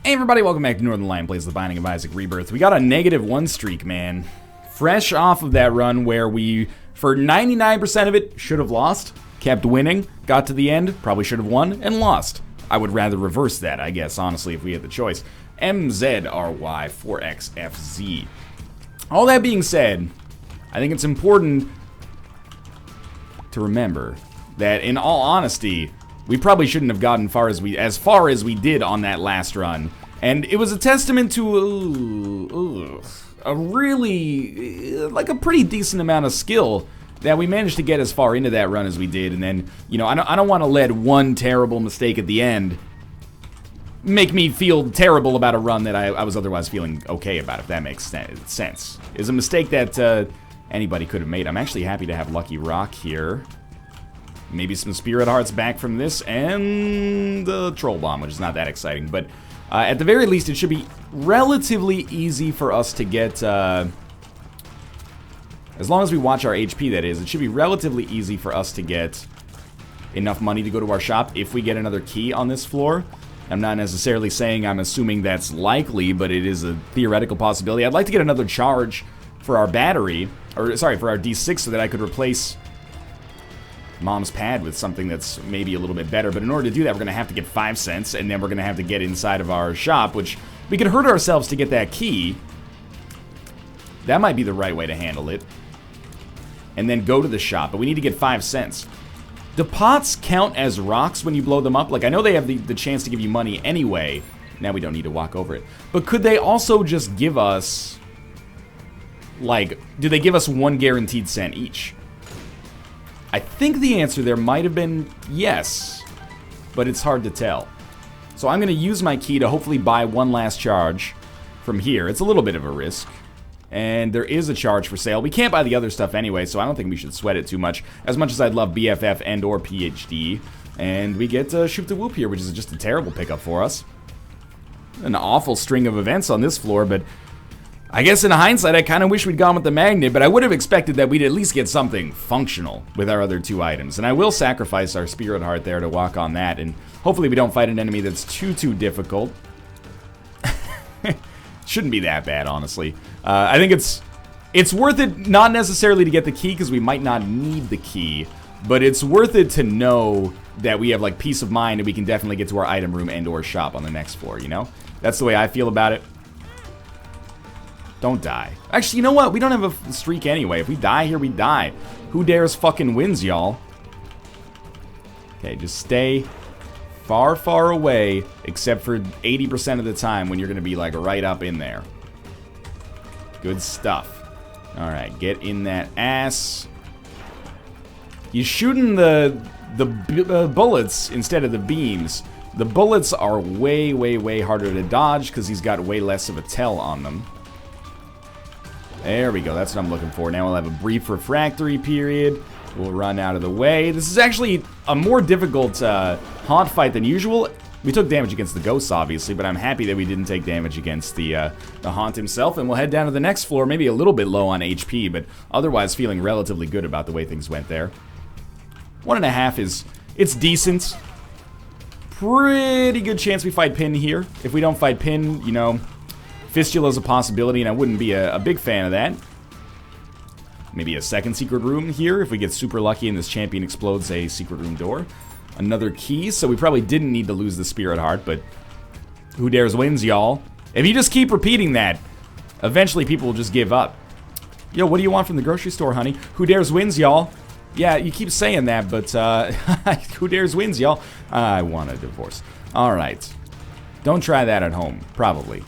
Hey everybody, welcome back to Northern Lion Plays The Binding of Isaac Rebirth. We got a -1 streak, man. Fresh off of that run where we, for 99% of it, should have lost. Kept winning, got to the end, probably should have won, and lost. I would rather reverse that, I guess, honestly, if we had the choice. MZRY 4XFZ. All that being said, I think it's important to remember that, in all honesty, we probably shouldn't have gotten as far as we did on that last run. And it was a testament to a really, like a pretty decent amount of skill that we managed to get as far into that run as we did. And then, you know, I don't want to let one terrible mistake at the end make me feel terrible about a run that I was otherwise feeling okay about, if that makes sense. It's a mistake that anybody could have made. I'm actually happy to have Lucky Rock here. Maybe some Spirit Hearts back from this, and the Troll Bomb, which is not that exciting. But at the very least, it should be relatively easy for us to get, as long as we watch our HP, that is, it should be relatively easy for us to get enough money to go to our shop if we get another key on this floor. I'm not necessarily saying I'm assuming that's likely, but it is a theoretical possibility. I'd like to get another charge for our battery, or sorry, for our D6, so that I could replace Mom's pad with something that's maybe a little bit better. But in order to do that, we're going to have to get 5 cents, and then we're going to have to get inside of our shop, which we could hurt ourselves to get that key. That might be the right way to handle it. And then go to the shop, but we need to get 5 cents. Do pots count as rocks when you blow them up? Like, I know they have the chance to give you money anyway. Now we don't need to walk over it. But could they also just give us, like, do they give us 1 guaranteed cent each? I think the answer there might have been yes, but it's hard to tell. So I'm going to use my key to hopefully buy one last charge from here. It's a little bit of a risk, and there is a charge for sale. We can't buy the other stuff anyway, so I don't think we should sweat it too much. As much as I'd love BFF and or PhD, and we get Shoop to Whoop here, which is just a terrible pickup for us. An awful string of events on this floor, but I guess in hindsight, I kind of wish we'd gone with the magnet, but I would have expected that we'd at least get something functional with our other 2 items. And I will sacrifice our Spirit Heart there to walk on that, and hopefully we don't fight an enemy that's too difficult. Shouldn't be that bad, honestly. I think it's worth it, not necessarily to get the key, because we might not need the key, but it's worth it to know that we have, like, peace of mind, and we can definitely get to our item room and or shop on the next floor, you know? That's the way I feel about it. Don't die. Actually, you know what? We don't have a streak anyway. If we die here, we die. Who dares fucking wins, y'all? Okay, just stay far, far away, except for 80% of the time when you're going to be, like, right up in there. Good stuff. Alright, get in that ass. He's shooting the bullets instead of the beams. The bullets are way, way, way harder to dodge because he's got way less of a tell on them. There we go, that's what I'm looking for. Now we'll have a brief refractory period. We'll run out of the way. This is actually a more difficult haunt fight than usual. We took damage against the ghosts, obviously, but I'm happy that we didn't take damage against the haunt himself. And we'll head down to the next floor, maybe a little bit low on HP, but otherwise feeling relatively good about the way things went there. 1.5 it's decent. Pretty good chance we fight Pin here. If we don't fight Pin, you know, Fistula's a possibility, and I wouldn't be a big fan of that. Maybe a second secret room here if we get super lucky and this champion explodes a secret room door. Another key, so we probably didn't need to lose the Spirit Heart, but who dares wins, y'all. If you just keep repeating that, eventually people will just give up. Yo, what do you want from the grocery store, honey? Who dares wins, y'all. Yeah, you keep saying that, but who dares wins, y'all. I want a divorce. Alright. Don't try that at home, probably.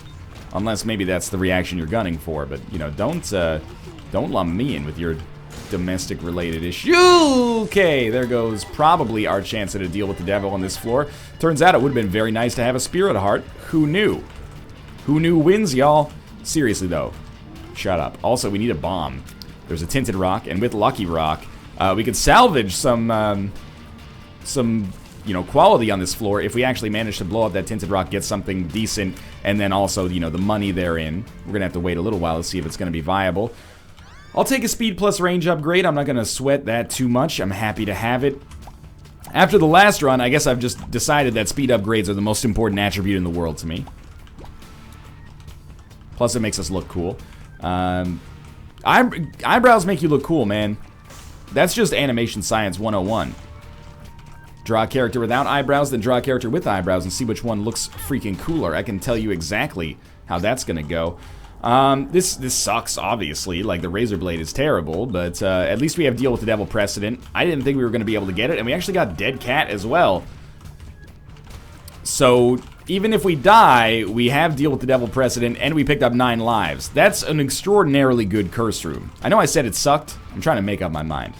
Unless maybe that's the reaction you're gunning for, but, you know, don't lump me in with your domestic-related issue. Okay, there goes probably our chance at a deal with the devil on this floor. Turns out it would have been very nice to have a Spirit Heart. Who knew? Who knew wins, y'all? Seriously, though. Shut up. Also, we need a bomb. There's a Tinted Rock, and with Lucky Rock, we could salvage some, you know, quality on this floor if we actually manage to blow up that Tinted Rock, get something decent, and then also, you know, the money therein. We're going to have to wait a little while to see if it's going to be viable. I'll take a speed plus range upgrade. I'm not going to sweat that too much. I'm happy to have it. After the last run, I guess I've just decided that speed upgrades are the most important attribute in the world to me. Plus, it makes us look cool. Eyebrows make you look cool, man. That's just animation science 101. Draw a character without eyebrows, then draw a character with eyebrows and see which one looks freaking cooler. I can tell you exactly how that's gonna go. This sucks, obviously. Like, the razor blade is terrible, but at least we have Deal with the Devil precedent. I didn't think we were gonna be able to get it, and we actually got Dead Cat as well. So, even if we die, we have Deal with the Devil precedent, and we picked up 9 lives. That's an extraordinarily good curse room. I know I said it sucked. I'm trying to make up my mind.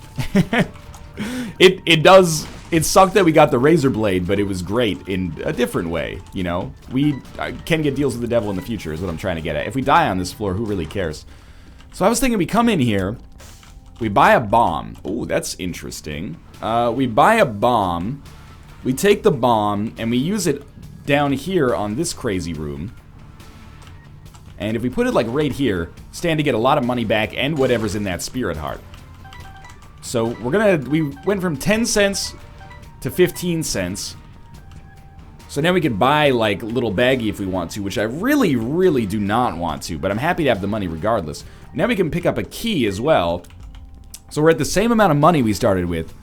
It sucked that we got the razor blade, but it was great in a different way, you know? We can get deals with the devil in the future is what I'm trying to get at. If we die on this floor, who really cares? So I was thinking we come in here, we buy a bomb. Oh, that's interesting. We buy a bomb, we take the bomb, and we use it down here on this crazy room. And if we put it like right here, stand to get a lot of money back and whatever's in that spirit heart. So we went from 10 cents to 15 cents. So now we can buy like little baggie if we want to, which I really, really do not want to, but I'm happy to have the money regardless. Now we can pick up a key as well. So we're at the same amount of money we started with.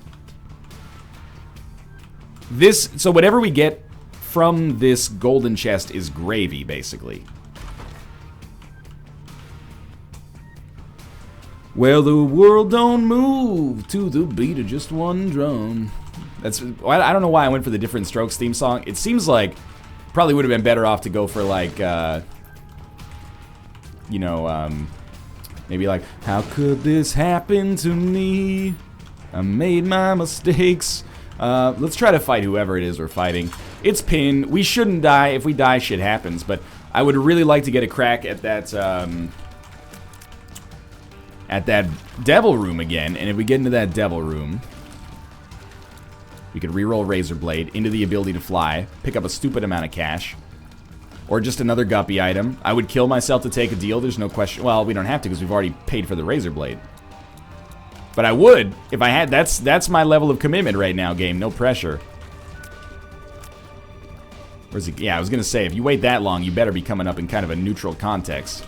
So whatever we get from this golden chest is gravy, basically. Well, the world don't move to the beat of just one drum. I don't know why I went for the Different Strokes theme song. It seems like probably would have been better off to go for like, you know, maybe like, how could this happen to me? I made my mistakes. Let's try to fight whoever it is we're fighting. It's Pin. We shouldn't die. If we die, shit happens. But I would really like to get a crack at that devil room again. And if we get into that devil room, we could reroll Razor Blade into the ability to fly, pick up a stupid amount of cash, or just another Guppy item. I would kill myself to take a deal, there's no question. Well, we don't have to because we've already paid for the Razor Blade. But I would, if I had, that's my level of commitment right now, game, no pressure. Where's he? Yeah, I was gonna say, if you wait that long, you better be coming up in kind of a neutral context.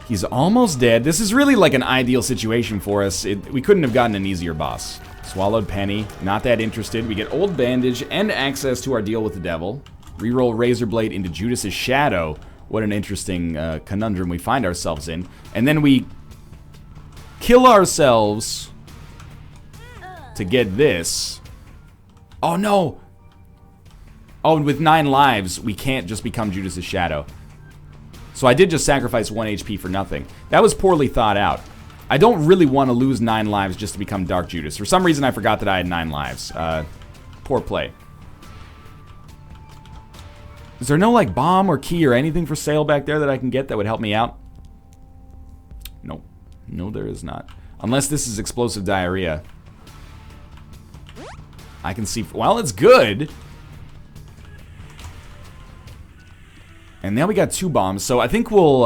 He's almost dead. This is really like an ideal situation for us. We couldn't have gotten an easier boss. Swallowed Penny, not that interested. We get Old Bandage and access to our Deal with the Devil. Reroll Razor Blade into Judas's Shadow. What an interesting conundrum we find ourselves in. And then we kill ourselves to get this. Oh no! Oh, and with 9 lives, we can't just become Judas's Shadow. So I did just sacrifice 1 HP for nothing. That was poorly thought out. I don't really want to lose 9 lives just to become Dark Judas. For some reason, I forgot that I had 9 lives. Poor play. Is there no, like, bomb or key or anything for sale back there that I can get that would help me out? Nope. No, there is not. Unless this is explosive diarrhea. I can see... Well, it's good. And now we got 2 bombs, so I think we'll...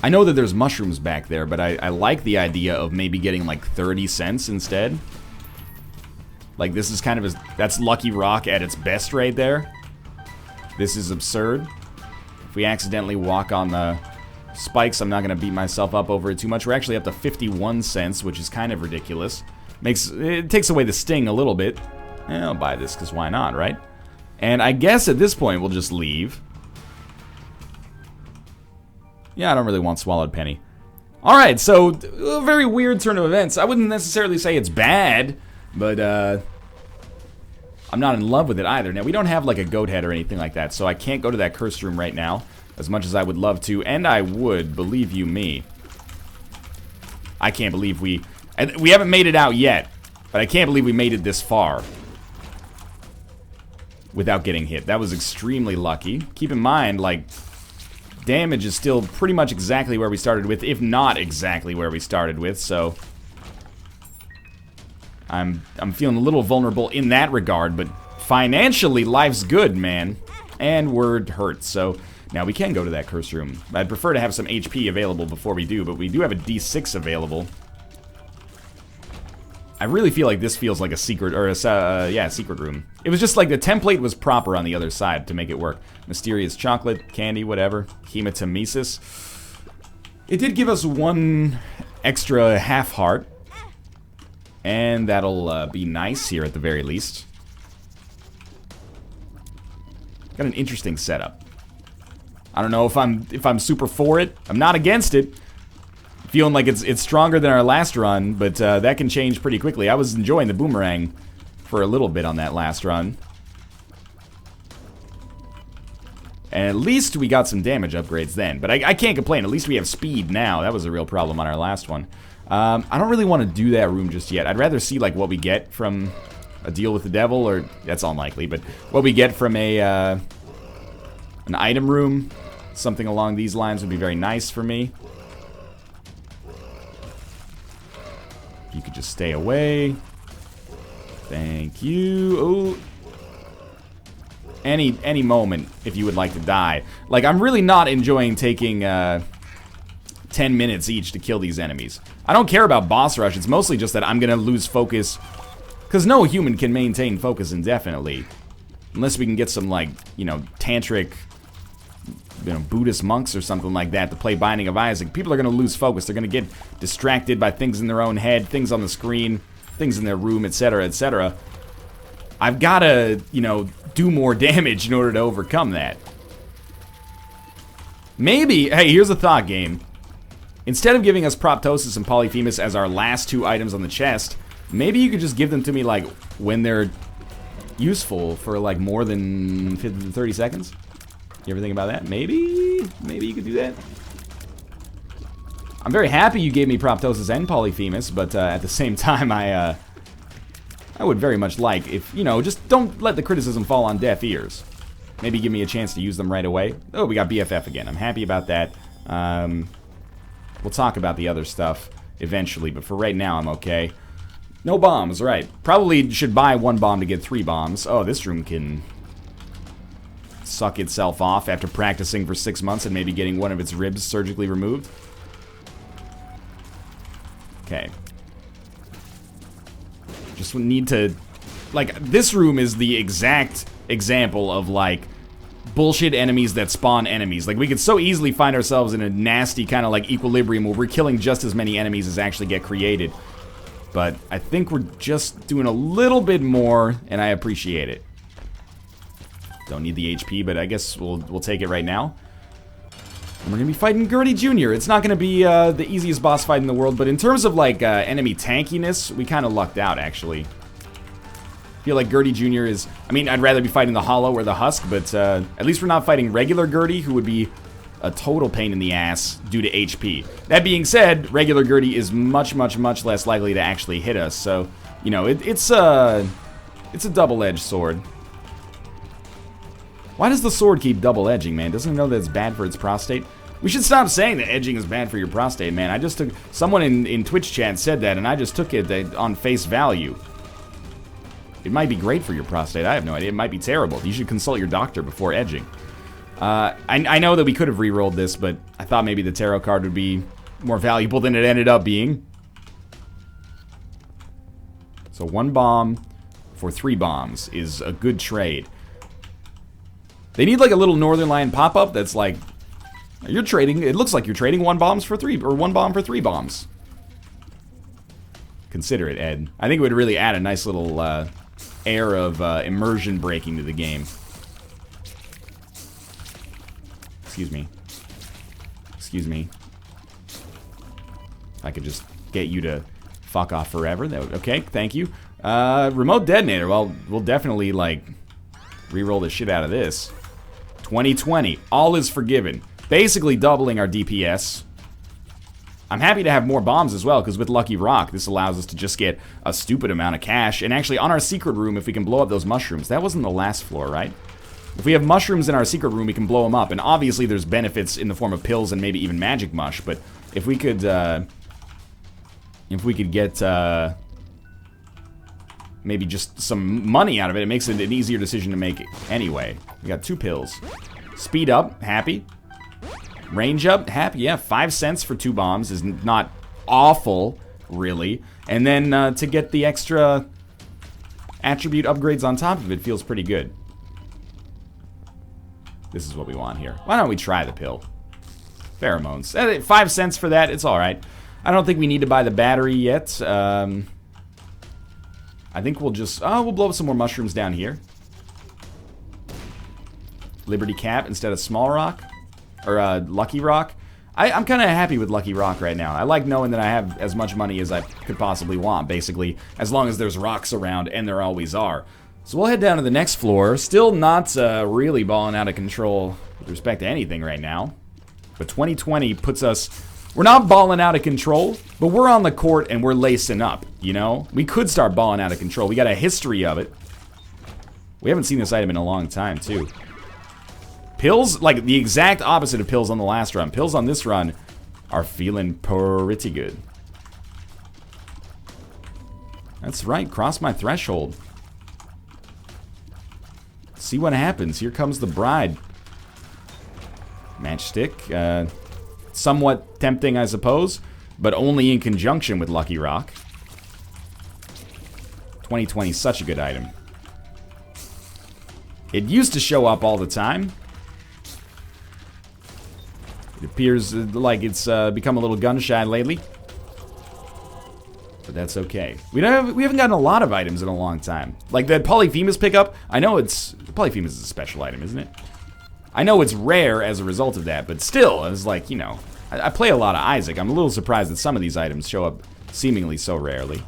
I know that there's mushrooms back there, but I like the idea of maybe getting like 30 cents instead. Like this is kind of that's Lucky Rock at its best right there. This is absurd. If we accidentally walk on the spikes, I'm not going to beat myself up over it too much. We're actually up to 51 cents, which is kind of ridiculous. It takes away the sting a little bit. I'll buy this because why not, right? And I guess at this point we'll just leave. Yeah, I don't really want Swallowed Penny. Alright, so a very weird turn of events. I wouldn't necessarily say it's bad, but I'm not in love with it either. Now, we don't have like a goat head or anything like that, so I can't go to that cursed room right now, as much as I would love to, and I would, believe you me. I can't believe we haven't made it out yet, but I can't believe we made it this far without getting hit. That was extremely lucky. Keep in mind, like... damage is still pretty much exactly where we started with, if not exactly where we started with, so... I'm feeling a little vulnerable in that regard, but financially, life's good, man. And we're hurt, so now we can go to that curse room. I'd prefer to have some HP available before we do, but we do have a D6 available. I really feel like this feels like a secret, or yeah, secret room. It was just like the template was proper on the other side to make it work. Mysterious chocolate, candy, whatever. Hematemesis. It did give us one extra half heart. And that'll be nice here at the very least. Got an interesting setup. I don't know if I'm super for it. I'm not against it. Feeling like it's stronger than our last run, but that can change pretty quickly. I was enjoying the boomerang for a little bit on that last run. And at least we got some damage upgrades then. But I can't complain. At least we have speed now. That was a real problem on our last one. I don't really want to do that room just yet. I'd rather see like what we get from a deal with the devil, or that's unlikely, but what we get from a an item room. Something along these lines would be very nice for me. You could just stay away. Thank you. Oh. Any moment if you would like to die. Like, I'm really not enjoying taking 10 minutes each to kill these enemies. I don't care about boss rush. It's mostly just that I'm gonna lose focus, because no human can maintain focus indefinitely. Unless we can get some, like, you know, tantric, you know, Buddhist monks or something like that to play Binding of Isaac. People are going to lose focus. They're going to get distracted by things in their own head, things on the screen, things in their room, etc., etc. I've got to, you know, do more damage in order to overcome that. Maybe, hey, here's a thought, game. Instead of giving us Proptosis and Polyphemus as our last two items on the chest, maybe you could just give them to me, like, when they're useful for, like, more than 50 to 30 seconds. You ever think about that? Maybe you could do that. I'm very happy you gave me Proptosis and Polyphemus, but at the same time, I would very much like if, you know, just don't let the criticism fall on deaf ears. Maybe give me a chance to use them right away. Oh, we got BFF again. I'm happy about that. We'll talk about the other stuff eventually, but for right now, I'm okay. No bombs, right. Probably should buy one bomb to get 3 bombs. Oh, this room can suck itself off after practicing for 6 months and maybe getting one of its ribs surgically removed. Okay. Just need to... Like, this room is the exact example of, like, bullshit enemies that spawn enemies. Like, we could so easily find ourselves in a nasty kind of, like, equilibrium where we're killing just as many enemies as actually get created. But I think we're just doing a little bit more, and I appreciate it. Don't need the HP, but I guess we'll take it right now. And we're gonna be fighting Gertie Jr. It's not gonna be the easiest boss fight in the world, but in terms of like enemy tankiness, we kind of lucked out actually. I feel like Gertie Jr. is... I mean, I'd rather be fighting the Hollow or the Husk, but at least we're not fighting regular Gertie, who would be a total pain in the ass due to HP. That being said, regular Gertie is much, much, much less likely to actually hit us, so, you know, it's a double-edged sword. Why does the sword keep double edging, man? Doesn't it know that it's bad for its prostate? We should stop saying that edging is bad for your prostate, man. I just took... Someone in Twitch chat said that, and I just took it on face value. It might be great for your prostate. I have no idea. It might be terrible. You should consult your doctor before edging. I know that we could have re-rolled this, but I thought maybe the tarot card would be more valuable than it ended up being. So 1 bomb for 3 bombs is a good trade. They need like a little Northern Lion pop-up that's like, you're trading, it looks like you're trading 1 bomb for 3 bombs. Consider it, Ed. I think it would really add a nice little air of immersion breaking to the game. Excuse me. Excuse me. If I could just get you to fuck off forever, that would, okay, thank you. Remote detonator, well, we'll definitely like re-roll the shit out of this. 2020, all is forgiven. Basically doubling our DPS. I'm happy to have more bombs as well, because with Lucky Rock, this allows us to just get a stupid amount of cash. And actually, on our secret room, if we can blow up those mushrooms, that wasn't the last floor, right? If we have mushrooms in our secret room, we can blow them up. And obviously, there's benefits in the form of pills and maybe even magic mush. But if we could get maybe just some money out of it, it makes it an easier decision to make anyway. We got 2 pills. Speed up, happy. Range up, happy. Yeah, 5 cents for 2 bombs is not awful. really. And then to get the extra attribute upgrades on top of it feels pretty good. This is what we want here. Why don't we try the pill? Pheromones. 5 cents for that, it's alright. I don't think we need to buy the battery yet. I think we'll just... Oh, we'll blow up some more mushrooms down here. Liberty Cap instead of Small Rock. Or Lucky Rock. I'm kind of happy with Lucky Rock right now. I like knowing that I have as much money as I could possibly want, basically. As long as there's rocks around, and there always are. So we'll head down to the next floor. Still not really balling out of control with respect to anything right now. But 2020 puts us... We're not balling out of control, but we're on the court and we're lacing up, you know? We could start balling out of control. We got a history of it. We haven't seen this item in a long time, too. Pills, like the exact opposite of pills on the last run. Pills on this run are feeling pretty good. That's right, cross my threshold. See what happens. Here comes the bride. Matchstick. Somewhat tempting, I suppose, but only in conjunction with Lucky Rock. 2020 is such a good item. It used to show up all the time. It appears like it's become a little gun-shy lately. But that's okay. We haven't gotten a lot of items in a long time. Like the Polyphemus pickup, I know it's... Polyphemus is a special item, isn't it? I know it's rare as a result of that, but still, it's like, you know... I play a lot of Isaac. I'm a little surprised that some of these items show up seemingly so rarely.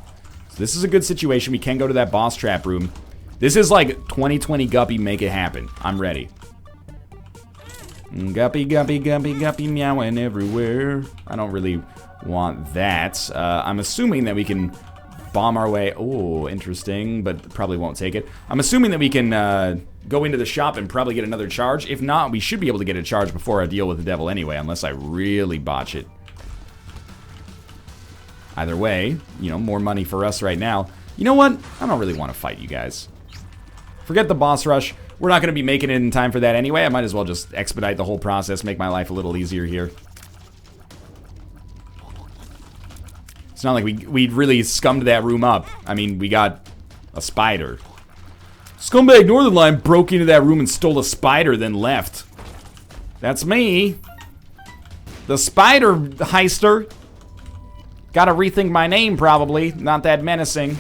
So this is a good situation. We can go to that boss trap room. This is like 2020 Guppy, make it happen. I'm ready. Guppy, Guppy, Guppy, Guppy, meowing everywhere. I don't really want that. I'm assuming that we can bomb our way. Oh, interesting, but probably won't take it. I'm assuming that we can go into the shop and probably get another charge. If not, we should be able to get a charge before I deal with the devil anyway, unless I really botch it. Either way, you know, more money for us right now. You know what? I don't really want to fight you guys. Forget the boss rush. We're not going to be making it in time for that anyway. I might as well just expedite the whole process, make my life a little easier here. It's not like we really scummed that room up. I mean, we got a spider. Scumbag Northern Line broke into that room and stole a spider, then left. That's me. The spider heister. Gotta rethink my name, probably. Not that menacing.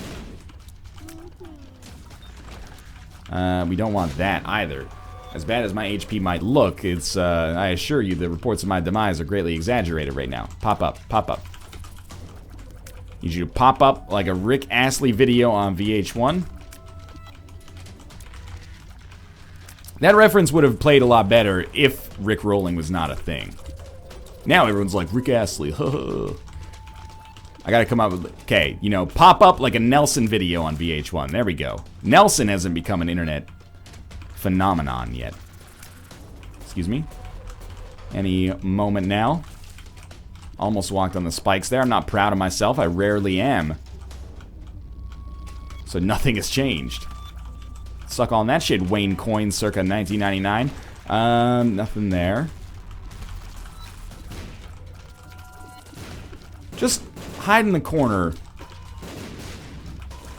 We don't want that either. As bad as my HP might look, it's, I assure you, the reports of my demise are greatly exaggerated right now. Pop up, pop up. Need you to pop up like a Rick Astley video on VH1. That reference would have played a lot better if Rick rolling was not a thing. Now everyone's like, Rick Astley, I gotta come up with, okay, you know, pop up like a Nelson video on VH1. There we go. Nelson hasn't become an internet phenomenon yet. Excuse me. Any moment now. Almost walked on the spikes there. I'm not proud of myself. I rarely am. So nothing has changed. Suck on that shit, Wayne Coin circa 1999. Nothing there. Just hide in the corner.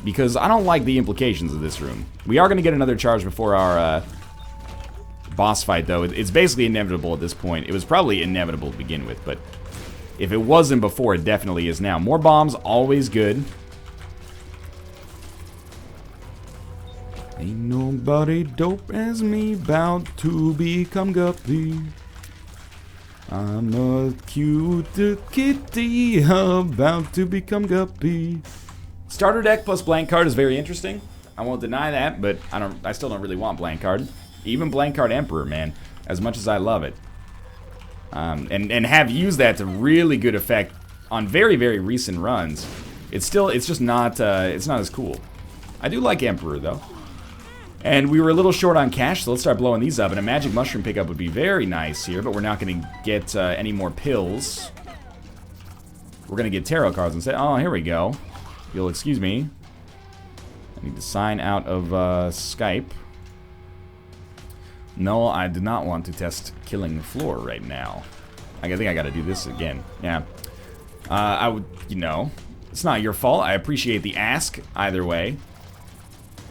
Because I don't like the implications of this room. We are going to get another charge before our boss fight, though. It's basically inevitable at this point. It was probably inevitable to begin with, but if it wasn't before, it definitely is now. More bombs, always good. Ain't nobody dope as me, bout to become Guppy. I'm a cute kitty, about to become Guppy. Starter deck plus blank card is very interesting. I won't deny that, but I still don't really want blank card. Even blank card Emperor, man, as much as I love it. And have used that to really good effect on very, very recent runs. It's just not, it's not as cool. I do like Emperor, though. And we were a little short on cash, so let's start blowing these up. And a magic mushroom pickup would be very nice here, but we're not going to get any more pills. We're going to get tarot cards instead. Oh, here we go. You'll excuse me. I need to sign out of Skype. No, I do not want to test killing the floor right now. I think I got to do this again. Yeah. I would, you know, It's not your fault. I appreciate the ask either way.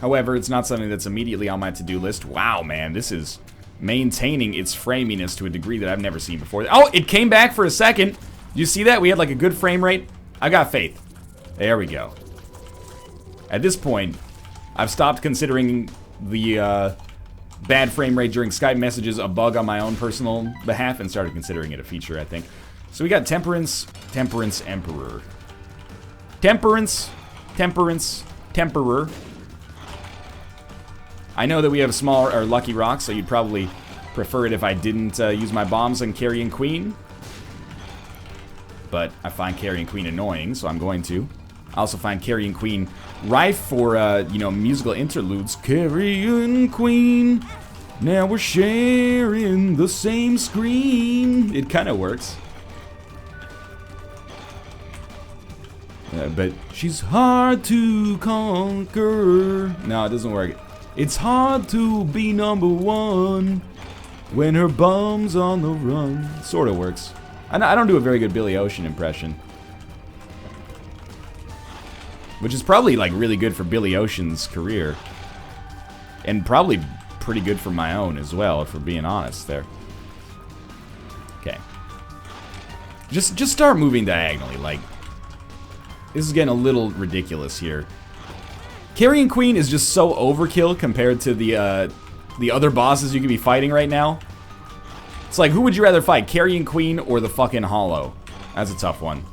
However, it's not something that's immediately on my to-do list. Wow, man, this is maintaining its framiness to a degree that I've never seen before. Oh, it came back for a second. Did you see that? We had like a good frame rate. I got faith. There we go. At this point, I've stopped considering the bad frame rate during Skype messages a bug on my own personal behalf and started considering it a feature, I think. So we got Temperance, Temperance, Emperor. Temperance, Temperance, Temperer. I know that we have small or lucky rocks, so you'd probably prefer it if I didn't use my bombs on Carrion Queen. But I find Carrion Queen annoying, so I'm going to. I also find Carrion Queen rife for, you know, musical interludes. Carrion Queen, now we're sharing the same screen. It kind of works. But she's hard to conquer. No, it doesn't work. It's hard to be number one when her bum's on the run. Sort of works. I don't do a very good Billy Ocean impression. Which is probably, like, really good for Billy Ocean's career. And probably pretty good for my own as well, if we're being honest there. Okay. Just start moving diagonally, like... This is getting a little ridiculous here. Carrion Queen is just so overkill compared to the other bosses you could be fighting right now. It's like, who would you rather fight, Carrion Queen or the fucking Hollow? That's a tough one.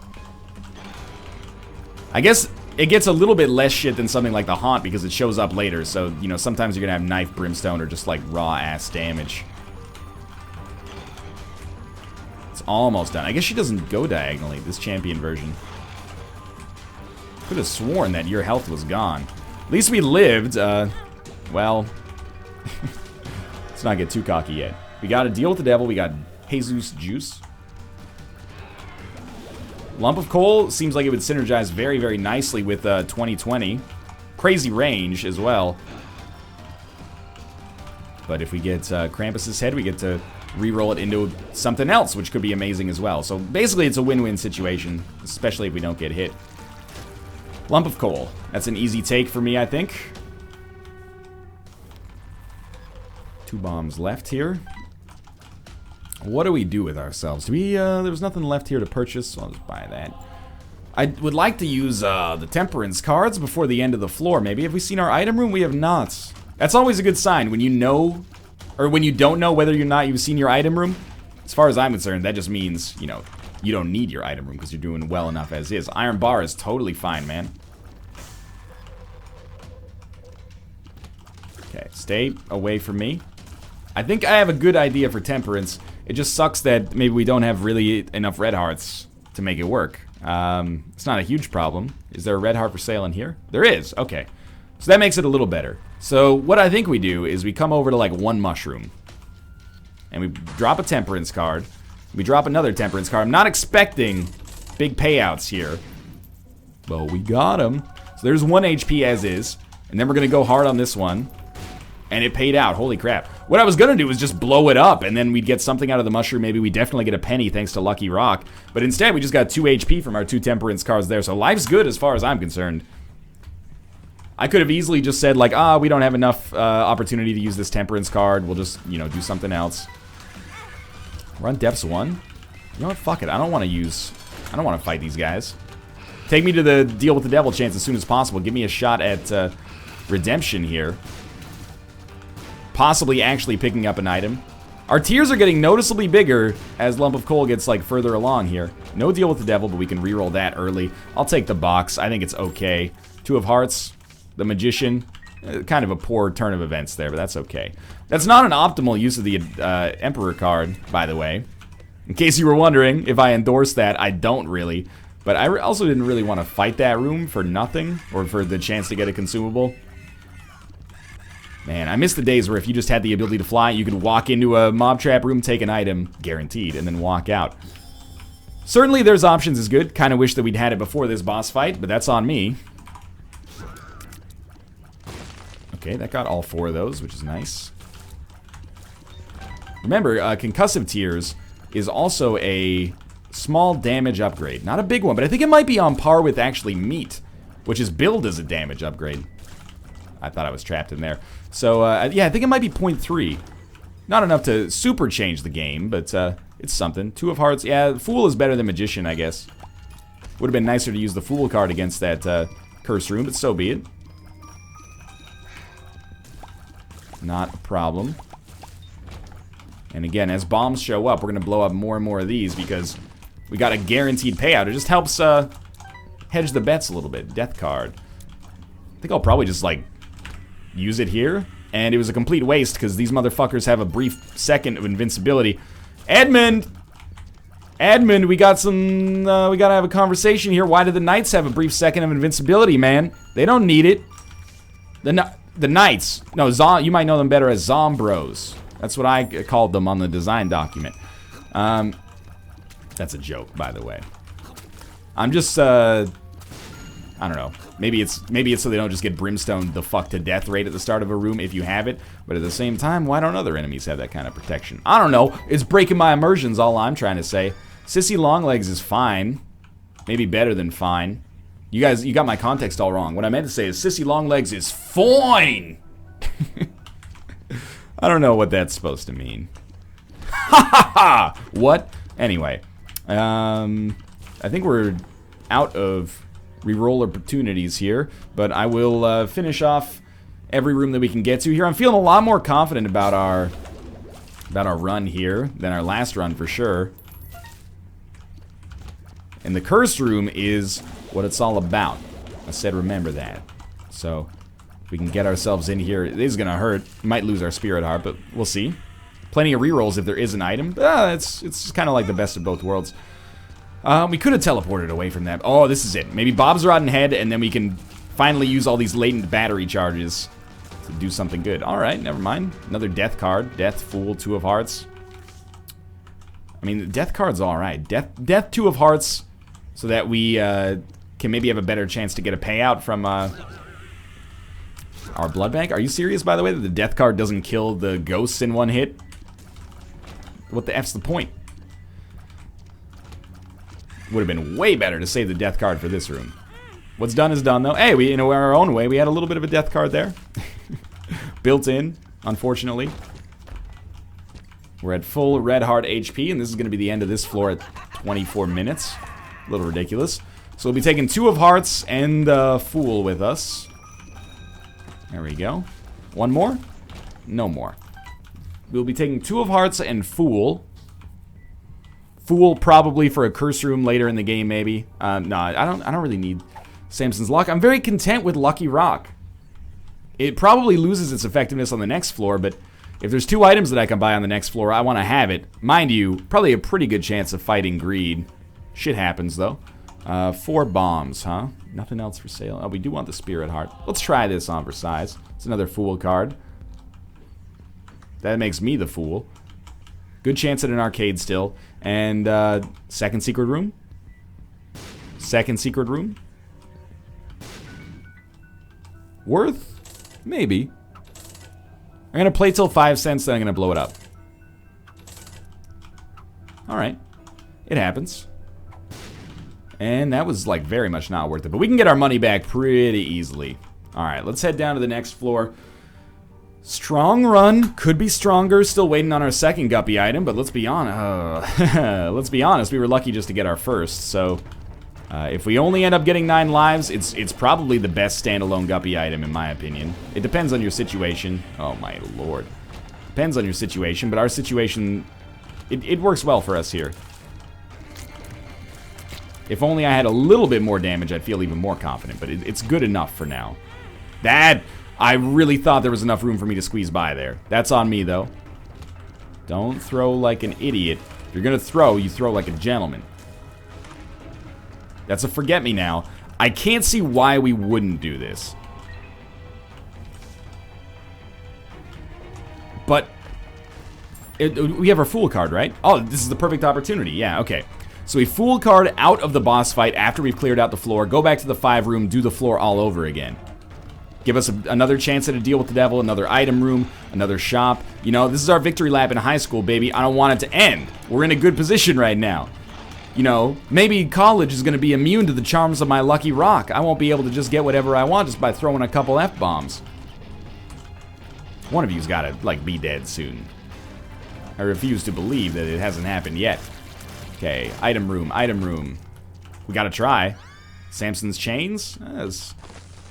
I guess it gets a little bit less shit than something like the Haunt because it shows up later. So, you know, sometimes you're gonna have Knife, Brimstone, or just like raw ass damage. It's almost done. I guess she doesn't go diagonally, this champion version. Could have sworn that your health was gone. At least we lived, well, let's not get too cocky yet. We got to deal with the devil, we got Jesus Juice. Lump of Coal seems like it would synergize very, very nicely with 2020. Crazy range as well. But if we get Krampus's head, we get to re-roll it into something else, which could be amazing as well. So basically it's a win-win situation, especially if we don't get hit. Lump of Coal. That's an easy take for me, I think. 2 bombs left here. What do we do with ourselves? Do we, there was nothing left here to purchase, so I'll just buy that. I would like to use the Temperance cards before the end of the floor, maybe. Have we seen our item room? We have not. That's always a good sign when you know, or when you don't know whether or not you've seen your item room. As far as I'm concerned, that just means, you know, you don't need your item room because you're doing well enough as is. Iron bar is totally fine, man. Okay, stay away from me. I think I have a good idea for Temperance. It just sucks that maybe we don't have really enough red hearts to make it work. It's not a huge problem. Is there a red heart for sale in here? There is, okay. So that makes it a little better. So what I think we do is we come over to like 1 mushroom. And we drop a Temperance card. We drop another Temperance card. I'm not expecting big payouts here. But we got them. So there's 1 HP as is. And then we're going to go hard on this one. And it paid out. Holy crap. What I was going to do was just blow it up, and then we'd get something out of the mushroom. Maybe we definitely get a penny thanks to Lucky Rock. But instead, we just got 2 HP from our 2 Temperance cards there. So life's good as far as I'm concerned. I could have easily just said, like, we don't have enough opportunity to use this Temperance card. We'll just, you know, do something else. We're on Depths 1. You know what? Fuck it. I don't want to fight these guys. Take me to the deal with the devil chance as soon as possible. Give me a shot at redemption here. Possibly actually picking up an item. Our tiers are getting noticeably bigger as Lump of Coal gets like further along here. No deal with the devil, but we can reroll that early. I'll take the box. I think it's okay. 2 of Hearts, the Magician. Kind of a poor turn of events there, but that's okay. That's not an optimal use of the Emperor card, by the way. In case you were wondering if I endorse that, I don't really. But I also didn't really want to fight that room for nothing, or for the chance to get a consumable. Man, I miss the days where if you just had the ability to fly, you could walk into a mob trap room, take an item, guaranteed, and then walk out. Certainly there's options is good. Kind of wish that we'd had it before this boss fight, but that's on me. Okay, that got all 4 of those, which is nice. Remember, concussive tears is also a Small damage upgrade. Not a big one, but I think it might be on par with actually meat, which is billed as a damage upgrade. I thought I was trapped in there. So, yeah, I think it might be 0.3. Not enough to super change the game, but it's something. 2 of hearts. Yeah, Fool is better than Magician, I guess. Would have been nicer to use the Fool card against that Curse Room, but so be it. Not a problem. And again, as bombs show up, we're going to blow up more and more of these because we got a guaranteed payout. It just helps hedge the bets a little bit. Death card. I think I'll probably just, like, use it here. And it was a complete waste because these motherfuckers have a brief second of invincibility. Edmund! Edmund, we got some, we gotta have a conversation here. Why do the Knights have a brief second of invincibility, man? They don't need it. The Knights. No, you might know them better as Zombros. That's what I called them on the design document. That's a joke, by the way. I'm just, I don't know. Maybe it's so they don't just get brimstone the fuck to death rate at the start of a room if you have it. But at the same time, why don't other enemies have that kind of protection? I don't know. It's breaking my immersions, all I'm trying to say. Sissy Longlegs is fine. Maybe better than fine. You guys, you got my context all wrong. What I meant to say is Sissy Longlegs is fine. I don't know what that's supposed to mean. Ha ha ha! What? Anyway. I think we're out of reroll opportunities here, but I will finish off every room that we can get to here. I'm feeling a lot more confident about our run here than our last run for sure. And the Cursed Room is what it's all about. I said remember that. So if we can get ourselves in here, it is gonna hurt. We might lose our Spirit Heart, but we'll see. Plenty of rerolls if there is an item. It's kind of like the best of both worlds. We could have teleported away from that. Oh, this is it. Maybe Bob's Rotten Head, and then we can finally use all these latent battery charges to do something good. Alright, never mind. Another death card. Death, Fool, 2 of Hearts. I mean, the death card's alright. Death, 2 of Hearts, so that we can maybe have a better chance to get a payout from our blood bank. Are you serious, by the way, that the death card doesn't kill the ghosts in one hit? What the F's the point? Would have been way better to save the death card for this room. What's done is done, though. Hey, we, in our own way, we had a little bit of a death card there. Built in, unfortunately. We're at full red heart HP, and this is going to be the end of this floor at 24 minutes. A little ridiculous. So we'll be taking 2 of Hearts and Fool with us. There we go. One more? No more. We'll be taking 2 of Hearts and Fool. Fool probably for a Curse Room later in the game, maybe. No, I don't really need Samson's Luck. I'm very content with Lucky Rock. It probably loses its effectiveness on the next floor, but if there's 2 items that I can buy on the next floor, I want to have it. Mind you, probably a pretty good chance of fighting greed. Shit happens, though. 4 bombs, huh? Nothing else for sale. Oh, we do want the Spirit Heart. Let's try this on for size. It's another Fool card. That makes me the Fool. Good chance at an arcade still. And, second secret room. Second secret room. Worth? Maybe. I'm gonna play till 5 cents, then I'm gonna blow it up. Alright. It happens. And that was, like, very much not worth it. But we can get our money back pretty easily. Alright, let's head down to the next floor. Strong run, could be stronger, still waiting on our second Guppy item, but let's be honest, we were lucky just to get our first, so if we only end up getting 9 lives, it's probably the best standalone Guppy item in my opinion. It depends on your situation. Oh my lord. Depends on your situation, but our situation, it works well for us here. If only I had a little bit more damage, I'd feel even more confident, but it's good enough for now. I really thought there was enough room for me to squeeze by there. That's on me, though. Don't throw like an idiot. If you're gonna throw, you throw like a gentleman. That's a forget-me-now. I can't see why we wouldn't do this. But we have our Fool card, right? Oh, this is the perfect opportunity. Yeah, okay. So we Fool card out of the boss fight after we've cleared out the floor, go back to the 5 room, do the floor all over again. Give us another chance at a deal with the devil, another item room, another shop. You know, this is our victory lap in high school, baby. I don't want it to end. We're in a good position right now. you know, maybe college is going to be immune to the charms of my lucky rock. I won't be able to just get whatever I want just by throwing a couple F-bombs. One of you's got to, like, be dead soon. I refuse to believe that it hasn't happened yet. Okay, item room, item room. We got to try. Samson's chains?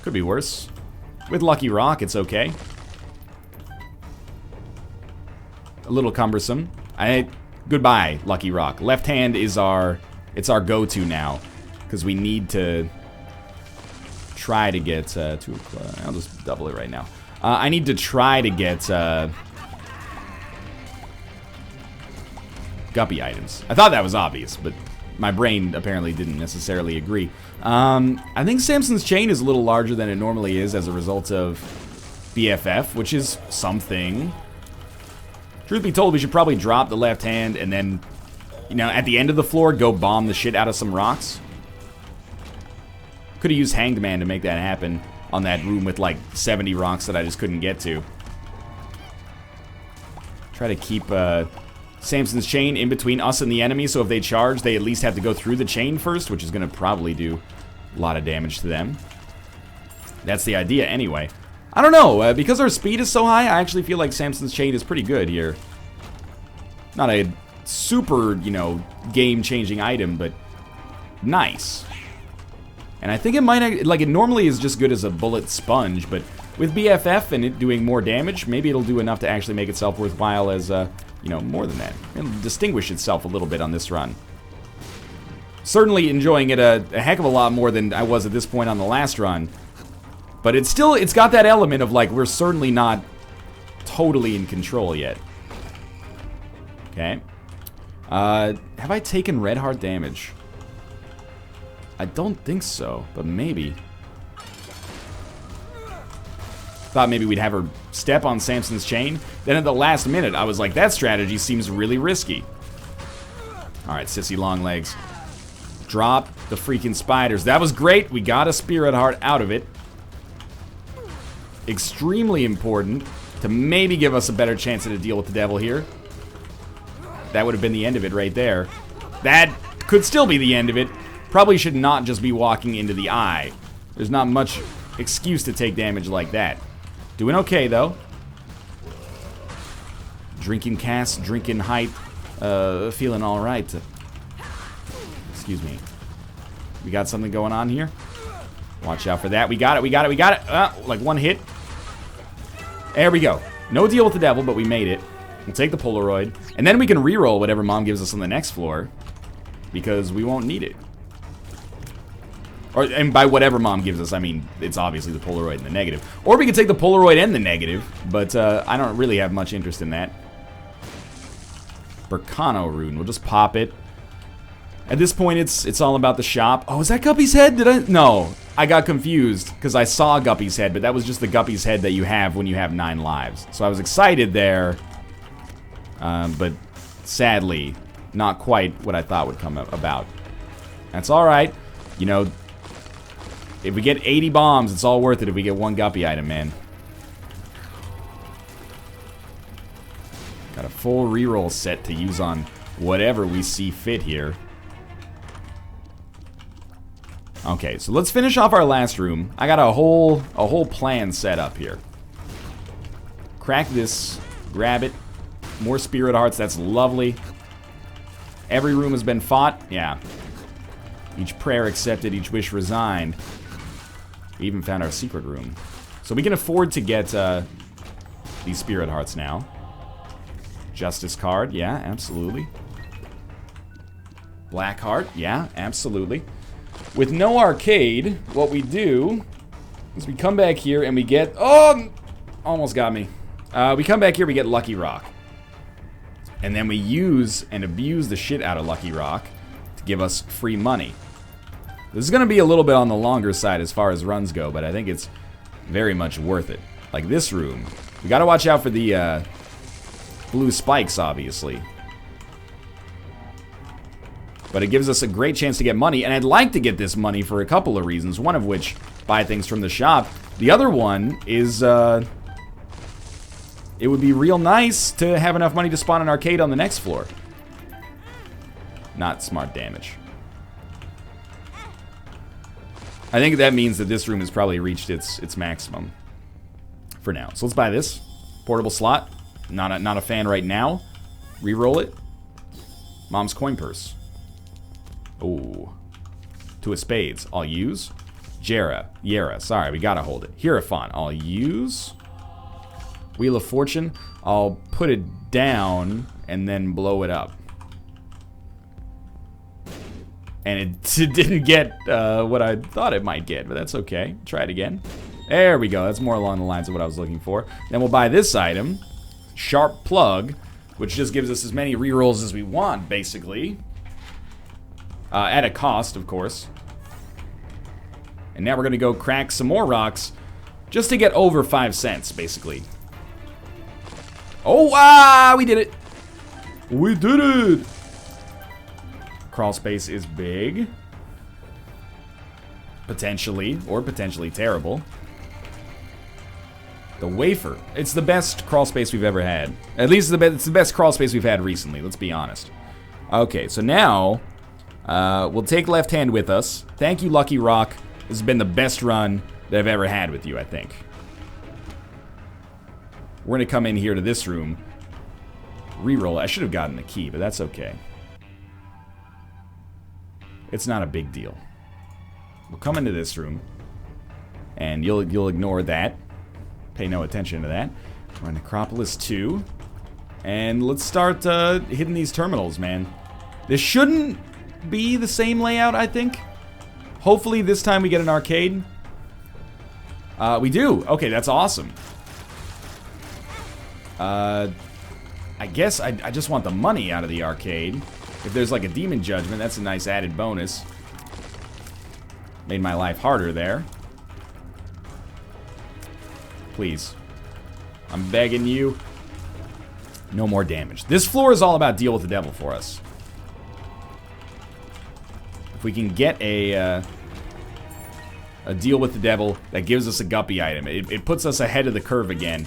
Could be worse. With lucky rock, it's okay. A little cumbersome. Goodbye, lucky rock. Left hand is our go-to now, because we need to try to get 2 o'clock. I'll just double it right now. I need to try to get Guppy items. I thought that was obvious, but my brain apparently didn't necessarily agree. I think Samson's chain is a little larger than it normally is as a result of BFF, which is something. Truth be told, we should probably drop the left hand and then, you know, at the end of the floor, go bomb the shit out of some rocks. Could have used Hanged Man to make that happen on that room with like 70 rocks that I just couldn't get to. Try to keep Samson's chain in between us and the enemy, so if they charge, they at least have to go through the chain first, which is going to probably do a lot of damage to them. That's the idea anyway. I don't know, because our speed is so high, I actually feel like Samson's chain is pretty good here. Not a super, you know, game-changing item, but nice. And I think it might, like, it normally is just good as a bullet sponge, but with BFF and it doing more damage, maybe it'll do enough to actually make itself worthwhile as, you know, more than that. It'll distinguish itself a little bit on this run. Certainly enjoying it a heck of a lot more than I was at this point on the last run. But it's got that element of, like, we're certainly not totally in control yet. Okay. Have I taken red heart damage? I don't think so, but maybe. Thought maybe we'd have her step on Samson's chain. Then at the last minute, I was like, that strategy seems really risky. Alright, sissy long legs. Drop the freaking spiders. That was great. We got a spirit heart out of it. Extremely important to maybe give us a better chance at a deal with the devil here. That would have been the end of it right there. That could still be the end of it. Probably should not just be walking into the eye. There's not much excuse to take damage like that. Doing okay, though. Drinking cast, drinking height, feeling all right. Excuse me. We got something going on here. Watch out for that. We got it, we got it, we got it. Like one hit. There we go. No deal with the devil, but we made it. We'll take the Polaroid. And then we can reroll whatever Mom gives us on the next floor. Because we won't need it. And by whatever Mom gives us, I mean, it's obviously the Polaroid and the negative. Or we could take the Polaroid and the negative, but I don't really have much interest in that. Berkano rune, we'll just pop it. At this point, it's all about the shop. Oh, is that Guppy's head? No, I got confused, because I saw Guppy's head, but that was just the Guppy's head that you have when you have 9 lives. So I was excited there, but sadly, not quite what I thought would come about. That's alright. You know, if we get 80 bombs, it's all worth it if we get 1 Guppy item, man. Got a full reroll set to use on whatever we see fit here. Okay, so let's finish off our last room. I got a whole plan set up here. Crack this, grab it. More spirit hearts, that's lovely. Every room has been fought, yeah. Each prayer accepted, each wish resigned. We even found our secret room. So we can afford to get these spirit hearts now. Justice card, yeah, absolutely. Black heart, yeah, absolutely. With no arcade, what we do is we come back here and we get... Oh! Almost got me. We come back here, we get Lucky Rock. And then we use and abuse the shit out of Lucky Rock to give us free money. This is going to be a little bit on the longer side as far as runs go, but I think it's very much worth it. Like this room. We got to watch out for the blue spikes, obviously. But it gives us a great chance to get money, and I'd like to get this money for a couple of reasons. One of which, buy things from the shop. The other one is, it would be real nice to have enough money to spawn an arcade on the next floor. Not smart damage. I think that means that this room has probably reached its maximum for now. So let's buy this. Portable slot. Not a fan right now. Reroll it. Mom's coin purse. Oh. Two of spades. I'll use. Yera. Sorry, we gotta hold it. Hierophant. I'll use. Wheel of Fortune. I'll put it down and then blow it up. And it didn't get what I thought it might get, but that's okay. Try it again. There we go. That's more along the lines of what I was looking for. Then we'll buy this item. Sharp Plug, which just gives us as many rerolls as we want, basically. At a cost, of course. And now we're going to go crack some more rocks just to get over 5 cents, basically. Oh, we did it. We did it. Crawl space is big. Potentially, or potentially terrible. The wafer. It's the best crawl space we've ever had. At least it's the best crawl space we've had recently, let's be honest. Okay, so now we'll take left hand with us. Thank you, Lucky Rock. This has been the best run that I've ever had with you, I think. We're gonna come in here to this room. Reroll. I should have gotten the key, but that's okay. It's not a big deal. We'll come into this room, and you'll ignore that. Pay no attention to that. We're in Necropolis 2, and let's start hitting these terminals, man. This shouldn't be the same layout, I think. Hopefully this time we get an arcade. We do. Okay, that's awesome. I guess I just want the money out of the arcade. If there's like a demon judgment, that's a nice added bonus. Made my life harder there. Please. I'm begging you. No more damage. This floor is all about deal with the devil for us. If we can get a deal with the devil that gives us a Guppy item, it puts us ahead of the curve again.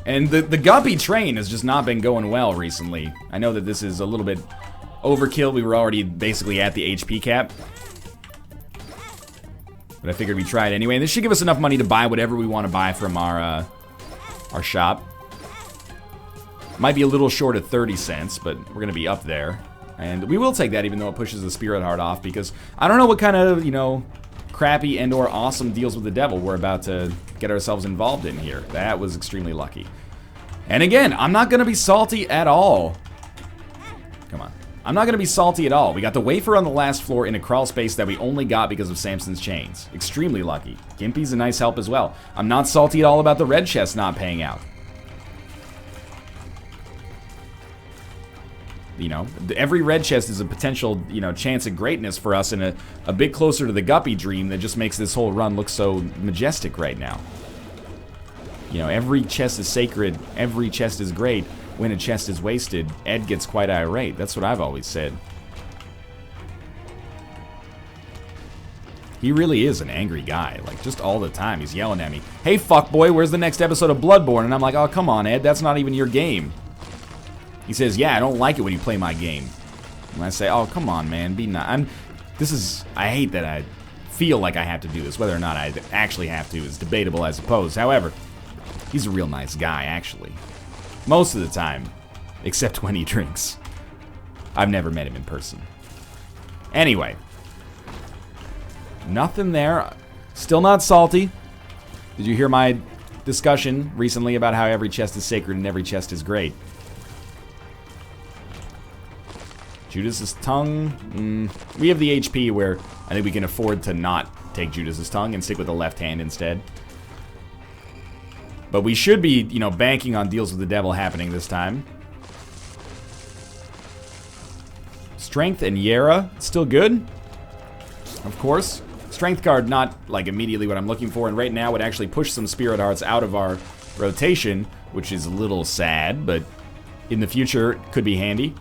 And the Guppy train has just not been going well recently. I know that this is a little bit overkill. We were already basically at the HP cap. But I figured we'd try it anyway. And this should give us enough money to buy whatever we want to buy from our shop. Might be a little short of 30 cents, but we're going to be up there. And we will take that even though it pushes the Spirit Heart off, because I don't know what kind of, you know, crappy and or awesome deals with the devil we're about to get ourselves involved in here. That was extremely lucky. And again, I'm not going to be salty at all. Come on. I'm not going to be salty at all. We got the wafer on the last floor in a crawl space that we only got because of Samson's chains. Extremely lucky. Gimpy's a nice help as well. I'm not salty at all about the red chest not paying out. You know, every red chest is a potential, you know, chance of greatness for us, and a bit closer to the Guppy dream that just makes this whole run look so majestic right now. You know, every chest is sacred, every chest is great. When a chest is wasted, Ed gets quite irate. That's what I've always said. He really is an angry guy, like just all the time. He's yelling at me, "Hey fuckboy, where's the next episode of Bloodborne?" And I'm like, "Oh, come on, Ed, that's not even your game." He says, "Yeah, I don't like it when you play my game." And I say, "Oh, come on, man, be not." I hate that I feel like I have to do this. Whether or not I actually have to is debatable, I suppose. However, he's a real nice guy, actually. Most of the time, except when he drinks. I've never met him in person. Anyway. Nothing there. Still not salty. Did you hear my discussion recently about how every chest is sacred and every chest is great? Judas's tongue. We have the HP where I think we can afford to not take Judas's tongue and stick with the left hand instead. But we should be, you know, banking on deals with the devil happening this time. Strength and Yera, still good. Of course. Strength card, not like immediately what I'm looking for, and right now would actually push some Spirit Hearts out of our rotation, which is a little sad, but in the future could be handy.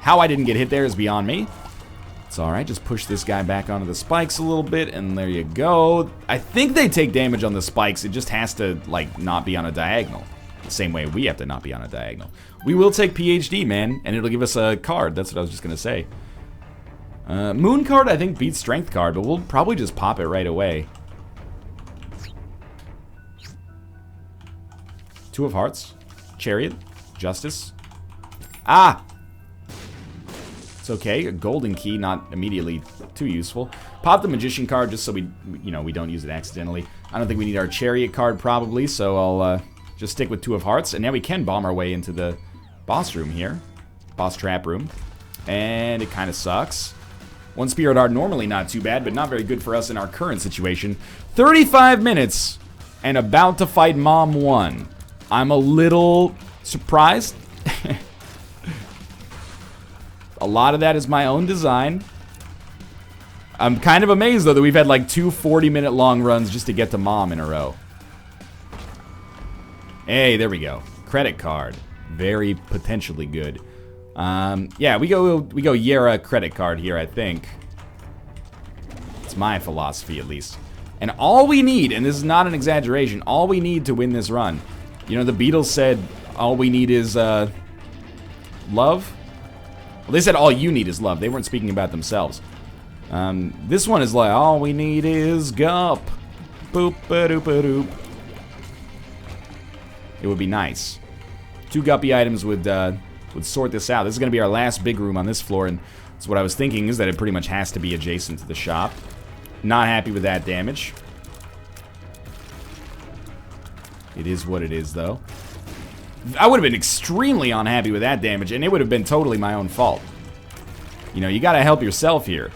How I didn't get hit there is beyond me. It's alright, just push this guy back onto the spikes a little bit, and there you go. I think they take damage on the spikes, it just has to, like, not be on a diagonal. Same way we have to not be on a diagonal. We will take PhD, man, and it'll give us a card. That's what I was just going to say. Moon card, I think, beats Strength card, but we'll probably just pop it right away. Two of Hearts. Chariot. Justice. Ah! It's okay. A golden key, not immediately too useful. Pop the Magician card just so we don't use it accidentally. I don't think we need our Chariot card probably, so I'll just stick with Two of Hearts. And now we can bomb our way into the boss room here. Boss trap room. And it kind of sucks. One Spirit Heart, normally not too bad, but not very good for us in our current situation. 35 minutes and about to fight Mom 1. I'm a little surprised. A lot of that is my own design. I'm kind of amazed, though, that we've had like 2 40-minute long runs just to get to Mom in a row. Hey, there we go. Credit card. Very potentially good. Yeah, we go Yera credit card here, I think. It's my philosophy, at least. And all we need, and this is not an exaggeration, all we need to win this run. You know, the Beatles said all we need is, love? Well, they said all you need is love. They weren't speaking about themselves. This one is like, all we need is gup. Boop-a-doop-a-doop. It would be nice. 2 guppy items would sort this out. This is going to be our last big room on this floor, and that's what I was thinking, is that it pretty much has to be adjacent to the shop. Not happy with that damage. It is what it is, though. I would have been extremely unhappy with that damage, and it would have been totally my own fault. You know, you gotta help yourself here.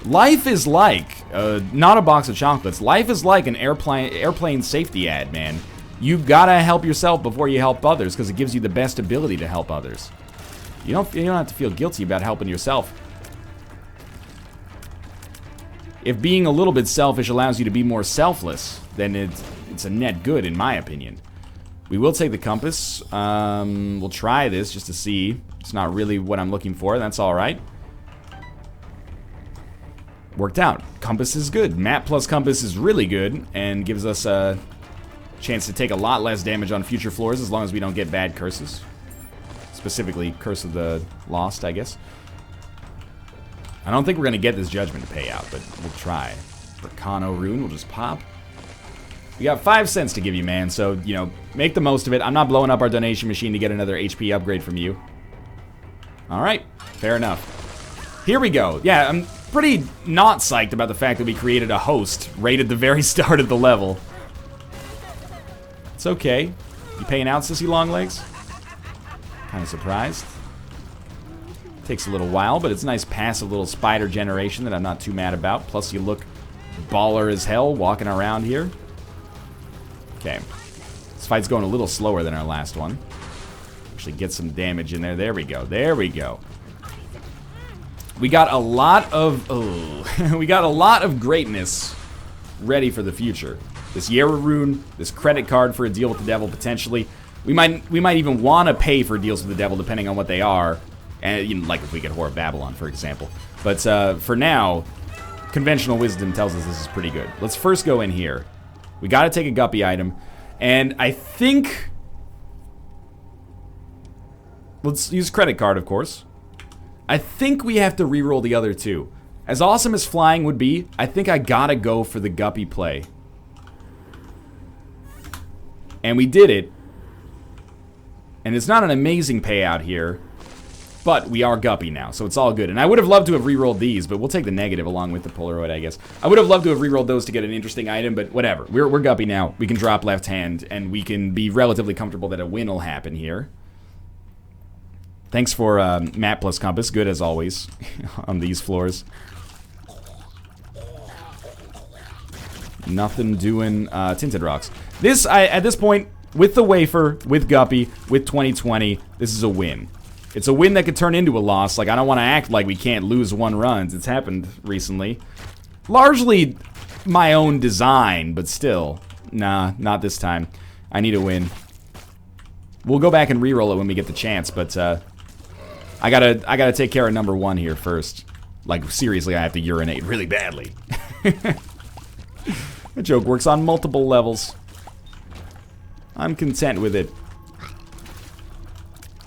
Life is like, not a box of chocolates. Life is like an airplane safety ad, man. You gotta help yourself before you help others, because it gives you the best ability to help others. You don't have to feel guilty about helping yourself. If being a little bit selfish allows you to be more selfless, then it's a net good, in my opinion. We will take the compass. We'll try this just to see. It's not really what I'm looking for. That's alright. Worked out. Compass is good. Map plus compass is really good and gives us a chance to take a lot less damage on future floors as long as we don't get bad curses. Specifically, Curse of the Lost, I guess. I don't think we're going to get this Judgment to pay out, but we'll try. Volcano Rune will just pop. We got 5 cents to give you, man, so, you know, make the most of it. I'm not blowing up our donation machine to get another HP upgrade from you. Alright, fair enough. Here we go. Yeah, I'm pretty not psyched about the fact that we created a host right at the very start of the level. It's okay. You paying out, Sissy Longlegs? Kind of surprised. Takes a little while, but it's a nice passive little spider generation that I'm not too mad about. Plus, you look baller as hell walking around here. Okay. This fight's going a little slower than our last one. Actually get some damage in there. There we go. There we go. We got a lot of... we got a lot of greatness ready for the future. This Yera rune, this credit card for a deal with the devil, potentially. We might even want to pay for deals with the devil, depending on what they are. And, you know, like if we get Whore of Babylon, for example. But for now, conventional wisdom tells us this is pretty good. Let's first go in here. We got to take a Guppy item. And I think... let's use credit card, of course. I think we have to reroll the other two. As awesome as flying would be, I think I gotta go for the Guppy play. And we did it. And it's not an amazing payout here. But we are Guppy now, so it's all good. And I would have loved to have rerolled these, but we'll take the negative along with the Polaroid, I guess. I would have loved to have rerolled those to get an interesting item, but whatever. We're Guppy now. We can drop left hand, and we can be relatively comfortable that a win will happen here. Thanks for map plus compass. Good as always on these floors. Nothing doing Tinted Rocks. This, at this point, with the wafer, with Guppy, with 2020, this is a win. It's a win that could turn into a loss. Like, I don't want to act like we can't lose one runs. It's happened recently. Largely my own design, but still. Nah, not this time. I need a win. We'll go back and re-roll it when we get the chance, but I gotta take care of number one here first. Like, seriously, I have to urinate really badly. The joke works on multiple levels. I'm content with it.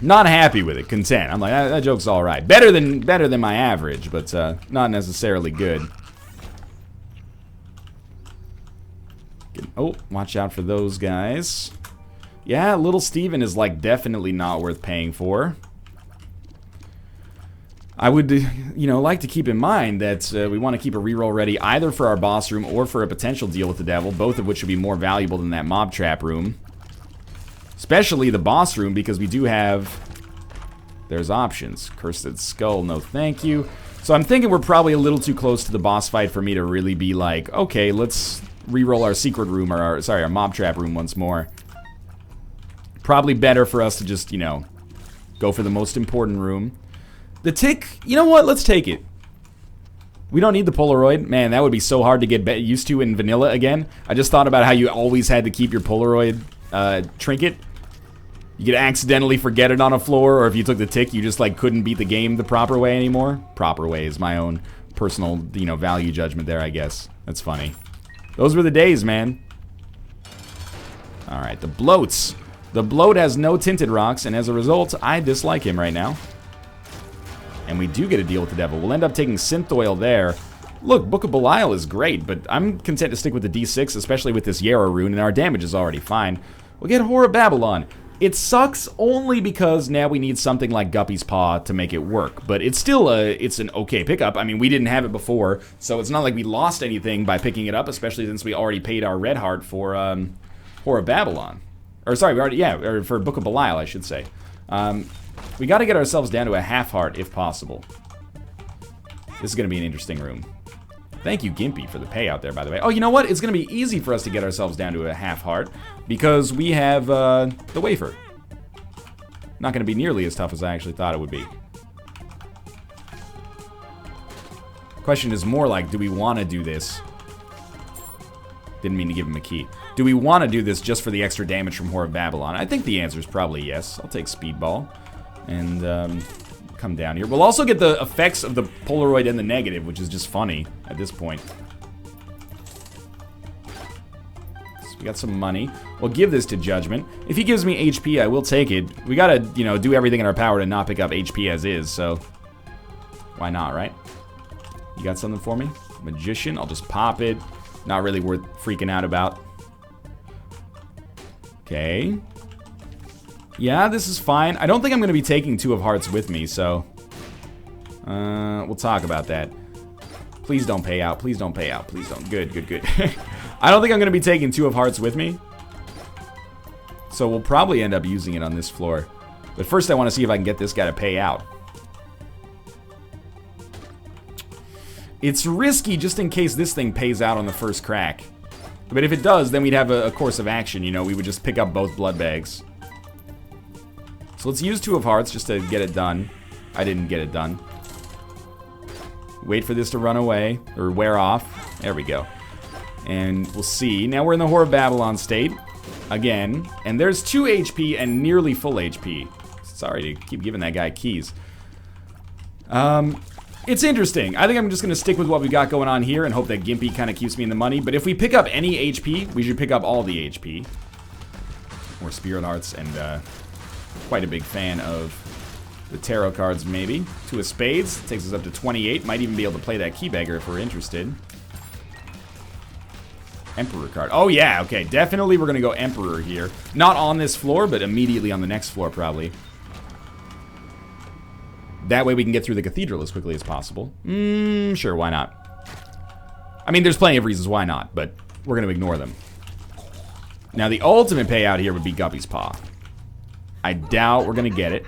Not happy with it, content. I'm like, that joke's alright. Better than my average, but not necessarily good. Oh, watch out for those guys. Yeah, little Steven is like definitely not worth paying for. I would, you know, like to keep in mind that we want to keep a reroll ready either for our boss room or for a potential deal with the devil, both of which would be more valuable than that mob trap room. Especially the boss room, because we do have... There's options. Cursed Skull, no thank you. So I'm thinking we're probably a little too close to the boss fight for me to really be like, okay, let's reroll our secret room, or our mob trap room once more. Probably better for us to just, you know, go for the most important room. The tick, you know what? Let's take it. We don't need the Polaroid. Man, that would be so hard to get used to in vanilla again. I just thought about how you always had to keep your Polaroid trinket. You could accidentally forget it on a floor, or if you took the tick, you just like couldn't beat the game the proper way anymore. Proper way is my own personal, you know, value judgment there, I guess. That's funny. Those were the days, man. Alright, the bloats. The bloat has no tinted rocks, and as a result, I dislike him right now. And we do get a deal with the devil. We'll end up taking synth oil there. Look, Book of Belial is great, but I'm content to stick with the D6, especially with this Yarrow rune, and our damage is already fine. We'll get Whore of Babylon. It sucks only because now we need something like Guppy's Paw to make it work, but it's still it's an okay pickup. I mean, we didn't have it before, so it's not like we lost anything by picking it up, especially since we already paid our red heart for Whore of Babylon. Or sorry, we already, yeah, or for Book of Belial, I should say. We got to get ourselves down to a half heart if possible. This is going to be an interesting room. Thank you, Gimpy, for the payout there, by the way. Oh, you know what? It's going to be easy for us to get ourselves down to a half heart because we have the wafer. Not going to be nearly as tough as I actually thought it would be. Question is more like, do we want to do this? Didn't mean to give him a key. Do we want to do this just for the extra damage from Whore of Babylon? I think the answer is probably yes. I'll take Speedball and come down here. We'll also get the effects of the Polaroid and the negative, which is just funny at this point. So we got some money. We'll give this to Judgment. If he gives me HP, I will take it. We gotta, you know, do everything in our power to not pick up HP as is, so why not, right? You got something for me? Magician, I'll just pop it. Not really worth freaking out about. Okay. Yeah, this is fine. I don't think I'm going to be taking 2 of hearts with me, so... we'll talk about that. Please don't pay out. Please don't pay out. Please don't. Good, good, good. I don't think I'm going to be taking 2 of hearts with me. So we'll probably end up using it on this floor. But first I want to see if I can get this guy to pay out. It's risky just in case this thing pays out on the first crack. But if it does, then we'd have a course of action, you know. We would just pick up both blood bags. So let's use 2 of hearts just to get it done. I didn't get it done. Wait for this to run away, or wear off. There we go. And we'll see. Now we're in the Whore of Babylon state. Again. And there's 2 HP and nearly full HP. Sorry to keep giving that guy keys. It's interesting. I think I'm just going to stick with what we got going on here and hope that Gimpy kind of keeps me in the money. But if we pick up any HP, we should pick up all the HP. Or Spirit Hearts, and quite a big fan of the tarot cards, maybe. 2 of Spades. Takes us up to 28. Might even be able to play that Keybagger if we're interested. Emperor card. Oh, yeah. Okay. Definitely we're going to go Emperor here. Not on this floor, but immediately on the next floor, probably. That way we can get through the cathedral as quickly as possible. Sure, why not? I mean, there's plenty of reasons why not, but we're going to ignore them. Now, the ultimate payout here would be Guppy's Paw. I doubt we're going to get it.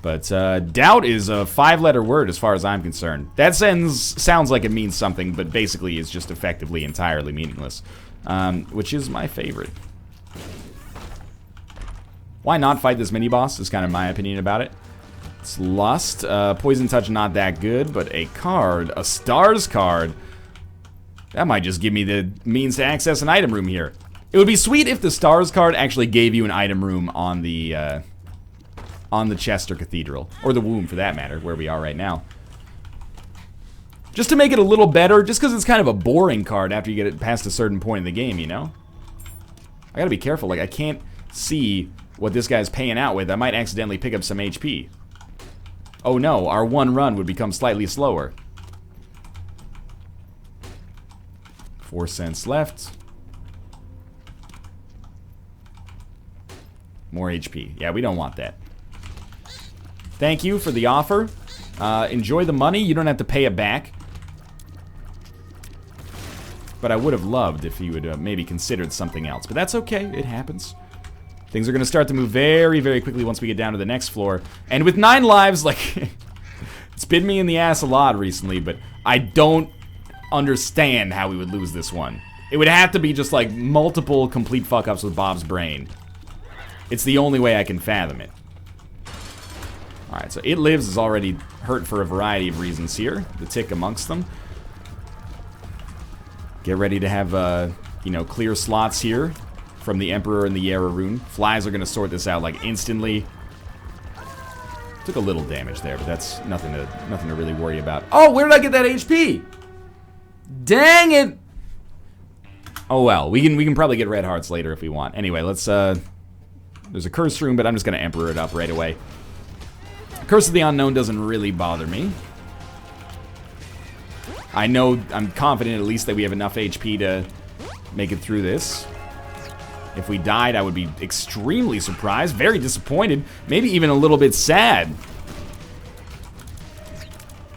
But doubt is a 5-letter word as far as I'm concerned. That sounds like it means something, but basically is just effectively entirely meaningless. Which is my favorite. Why not fight this mini-boss is kind of my opinion about it. It's Lust. Poison Touch not that good, but a card, a Stars card, that might just give me the means to access an item room here. It would be sweet if the Stars card actually gave you an item room on the Chester Cathedral, or the Womb for that matter, where we are right now. Just to make it a little better, just because it's kind of a boring card after you get it past a certain point in the game, you know? I gotta be careful. Like, I can't see what this guy's paying out with. I might accidentally pick up some HP. Oh no, our one run would become slightly slower. 4 cents left. More HP. Yeah, we don't want that. Thank you for the offer. Enjoy the money. You don't have to pay it back. But I would have loved if you would maybe considered something else. But that's okay. It happens. Things are going to start to move very, very quickly once we get down to the next floor. And with 9 lives, like, it's bitten me in the ass a lot recently, but I don't understand how we would lose this one. It would have to be just, like, multiple complete fuck-ups with Bob's brain. It's the only way I can fathom it. Alright, so It Lives is already hurt for a variety of reasons here. The tick amongst them. Get ready to have, you know, clear slots here from the Emperor and the Yara rune. Flies are going to sort this out, like, instantly. Took a little damage there, but that's nothing to really worry about. Oh, where did I get that HP? Dang it! Oh well, we can probably get red hearts later if we want. Anyway, let's, there's a curse rune, but I'm just going to Emperor it up right away. Curse of the Unknown doesn't really bother me. I know, I'm confident at least that we have enough HP to make it through this. If we died, I would be extremely surprised, very disappointed, maybe even a little bit sad.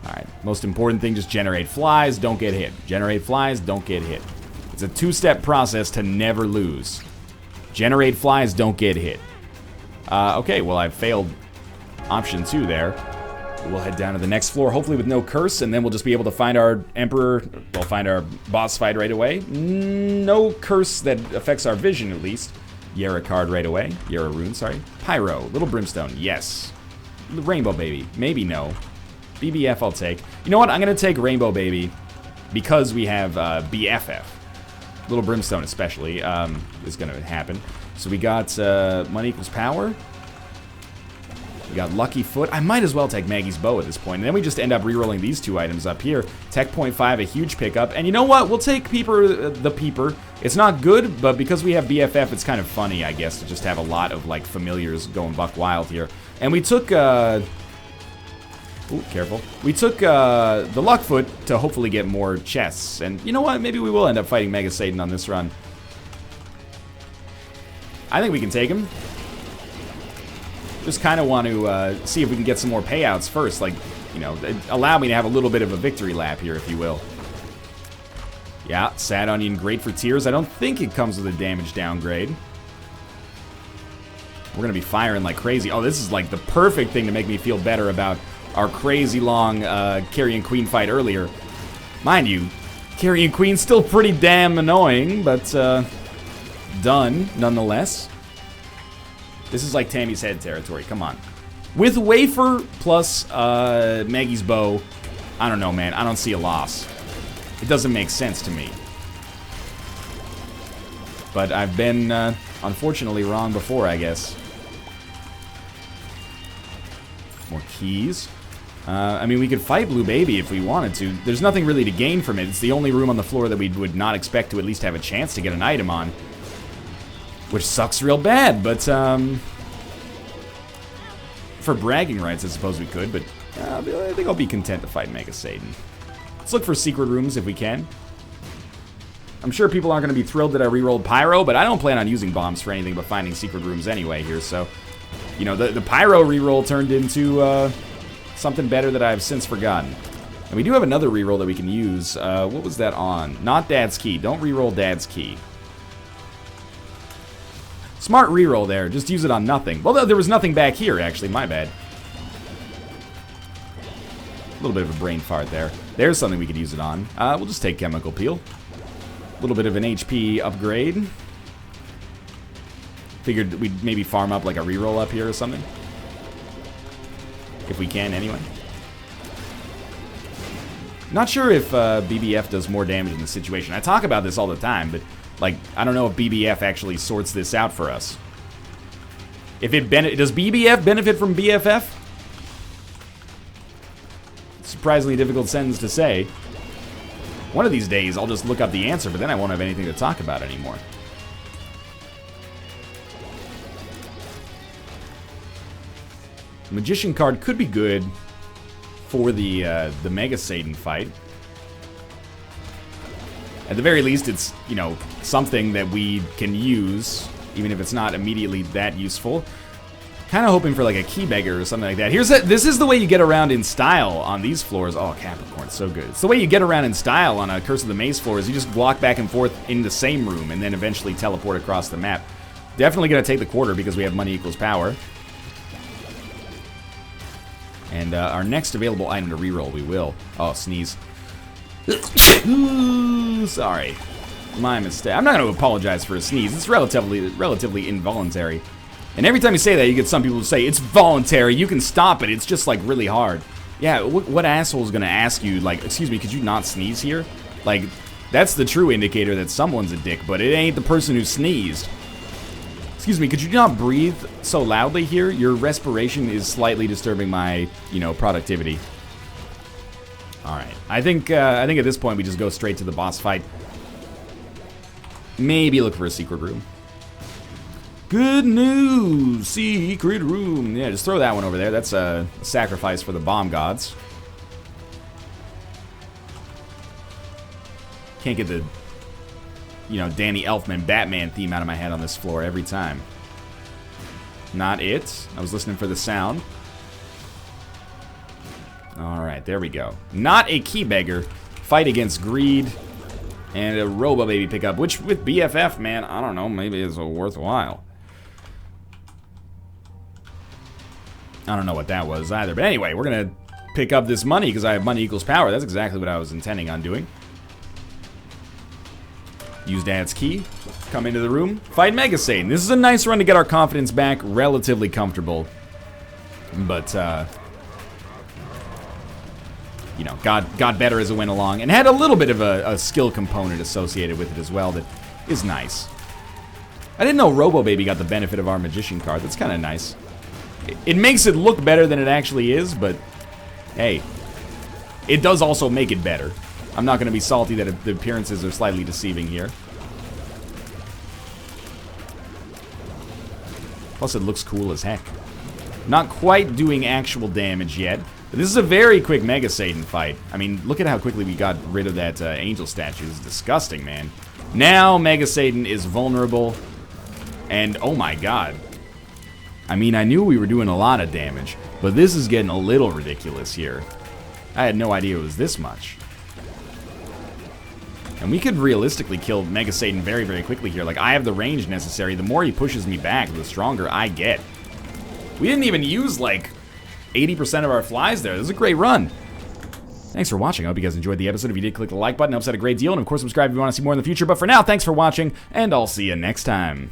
Alright, most important thing, just generate flies, don't get hit. Generate flies, don't get hit. It's a 2-step process to never lose. Generate flies, don't get hit. Okay, well, I failed option 2 there. We'll head down to the next floor, hopefully with no curse, and then we'll just be able to find our Emperor, we'll find our boss fight right away. No curse that affects our vision, at least. Yara card right away. Yara rune, sorry. Pyro, Little Brimstone, yes. Rainbow Baby, maybe no. BBF I'll take. You know what, I'm gonna take Rainbow Baby because we have BFF. Little Brimstone especially is gonna happen. So we got money equals power. We got Lucky Foot. I might as well take Maggie's Bow at this point. And then we just end up rerolling these 2 items up here. Tech point 5, a huge pickup. And you know what? We'll take Peeper, the Peeper. It's not good, but because we have BFF, it's kind of funny, I guess, to just have a lot of, like, familiars going buck wild here. And we took, ooh, careful. We took the Luckfoot to hopefully get more chests. And you know what? Maybe we will end up fighting Mega Satan on this run. I think we can take him. Just kind of want to see if we can get some more payouts first. Like, you know, allow me to have a little bit of a victory lap here, if you will. Yeah, Sad Onion, great for tears. I don't think it comes with a damage downgrade. We're going to be firing like crazy. Oh, this is like the perfect thing to make me feel better about our crazy long Carrion Queen fight earlier. Mind you, Carrion Queen's still pretty damn annoying, but done nonetheless. This is like Tammy's Head territory, come on. With Wafer plus Maggie's Bow, I don't know, man. I don't see a loss. It doesn't make sense to me. But I've been, unfortunately, wrong before, I guess. More keys. I mean, we could fight Blue Baby if we wanted to. There's nothing really to gain from it. It's the only room on the floor that we would not expect to at least have a chance to get an item on. Which sucks real bad, but, for bragging rights, I suppose we could, but I think I'll be content to fight Mega Satan. Let's look for secret rooms if we can. I'm sure people aren't going to be thrilled that I rerolled Pyro, but I don't plan on using bombs for anything but finding secret rooms anyway here, so... You know, the Pyro reroll turned into, something better that I've since forgotten. And we do have another reroll that we can use. What was that on? Not Dad's Key. Don't reroll Dad's Key. Smart reroll there. Just use it on nothing. Well, there was nothing back here, actually. My bad. A little bit of a brain fart there. There's something we could use it on. We'll just take Chemical Peel. A little bit of an HP upgrade. Figured we'd maybe farm up like a reroll up here or something. If we can, anyway. Not sure if BBF does more damage in this situation. I talk about this all the time, but... Like, I don't know if BBF actually sorts this out for us. If it does BBF benefit from BFF? Surprisingly difficult sentence to say. One of these days, I'll just look up the answer, but then I won't have anything to talk about anymore. Magician card could be good for the Mega Satan fight. At the very least, it's, you know, something that we can use, even if it's not immediately that useful. Kind of hoping for like a key beggar or something like that. This is the way you get around in style on these floors. Oh, Capricorn, so good. It's the way you get around in style on a Curse of the Maze floor is you just walk back and forth in the same room and then eventually teleport across the map. Definitely going to take the quarter because we have money equals power. And our next available item to reroll, we will. Oh, sneeze. Ooh, sorry. My mistake. I'm not going to apologize for a sneeze. It's relatively involuntary. And every time you say that, you get some people who say, it's voluntary, you can stop it, it's just, like, really hard. Yeah, what asshole is going to ask you, like, excuse me, could you not sneeze here? Like, that's the true indicator that someone's a dick, but it ain't the person who sneezed. Excuse me, could you not breathe so loudly here? Your respiration is slightly disturbing my, you know, productivity. Alright, I think at this point we just go straight to the boss fight. Maybe look for a secret room. Good news! Secret room! Yeah, just throw that one over there. That's a sacrifice for the bomb gods. Can't get the, you know, Danny Elfman Batman theme out of my head on this floor every time. Not it. I was listening for the sound. Alright, there we go. Not a key beggar. Fight against greed. And a Robo Baby pickup, which with BFF, man, I don't know, maybe it's worthwhile. I don't know what that was either. But anyway, we're going to pick up this money because I have money equals power. That's exactly what I was intending on doing. Use Dad's key. Come into the room. Fight Mega Satan. This is a nice run to get our confidence back. Relatively comfortable. But, you know, got better as it went along. And had a little bit of a skill component associated with it as well that is nice. I didn't know Robo Baby got the benefit of our Magician card. That's kind of nice. It makes it look better than it actually is, but hey, it does also make it better. I'm not going to be salty that the appearances are slightly deceiving here. Plus, it looks cool as heck. Not quite doing actual damage yet, but this is a very quick Mega Satan fight. I mean, look at how quickly we got rid of that angel statue. It's disgusting, man. Now, Mega Satan is vulnerable, and oh my god. I mean, I knew we were doing a lot of damage, but this is getting a little ridiculous here. I had no idea it was this much. And we could realistically kill Mega Satan very, very quickly here. Like, I have the range necessary. The more he pushes me back, the stronger I get. We didn't even use, like, 80% of our flies there. This is a great run. Thanks for watching. I hope you guys enjoyed the episode. If you did, click the like button. It helps out a great deal. And, of course, subscribe if you want to see more in the future. But for now, thanks for watching, and I'll see you next time.